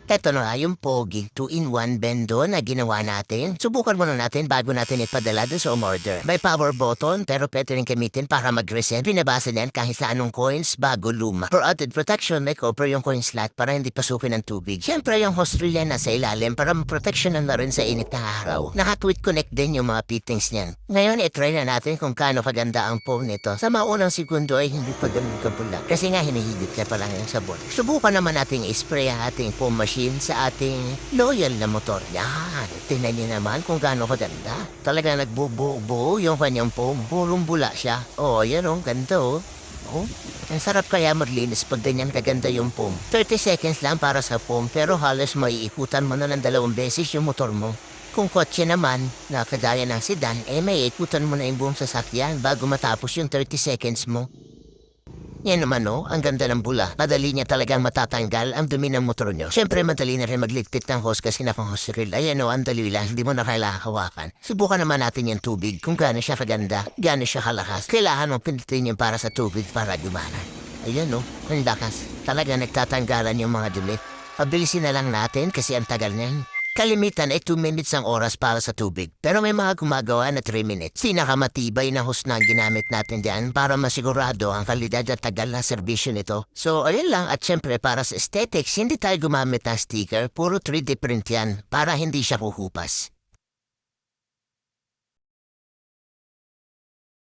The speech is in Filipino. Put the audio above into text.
Eto na nga yung Pogi 2-in-1 bendo na ginawa natin. Subukan muna natin bago natin ipadala dun sa umorder. May power button pero pwede rin gamitin para mag-reset. Pinabasa niyan kahit sa anong coins bago luma. For added protection, may cover yung coin slot para hindi pasukin ng tubig. Siyempre yung hose reel yan nasa ilalim para protection na rin sa init na araw. Naka-tweet connect din yung mga fittings niyan. Ngayon, i-try na natin kung kaano kaganda ang foam nito. Sa maunang segundo ay hindi pa ganun kabula. Kasi nga hinihigit ka pa lang yung sabon. Subukan naman nating i-spray ang ating foam machine sa ating loyal na motor. Yan. Tingnan niyo naman kung gaano kaganda. Talaga nagbubuo yung kanyang foam. Purong bula siya. Oh, yan oh. Ganda oh. Oh, ang sarap kaya maglinis pag ganyan kaganda yung foam. 30 seconds lang para sa foam pero halos maiikutan mo na ng 2 beses yung motor mo. Kung kotse naman, na kagaya ng sedan, may ikutan mo na yung buong sasakyan bago matapos yung 30 seconds mo. Yan naman ang ganda ng bula. Madali niya talagang matatanggal ang dumi ng motor nyo. Siyempre madali na rin magligpit ng hose kasi naka-hose reel. Ayan ang dali lang, hindi mo na kailangan hawakan. Subukan naman natin yung tubig kung gaano siya kaganda, gaano siya kalakas. Kailangan mong pindutin yung para sa tubig para gumana. Ayan ang lakas. Talaga nagtatanggalan yung mga dumi. Pabilisin na lang natin kasi ang tagal niyan. Kalimitan ay 2 minutes ang oras para sa tubig. Pero may mga gumagawa na 3 minutes. Pinakamatibay na hose na ginamit natin dyan para masigurado ang kalidad at tagal na serbisyo nito. So, ayun lang. At syempre, para sa aesthetics, hindi tayo gumamit ng sticker. Puro 3D print yan para hindi siya kuhupas.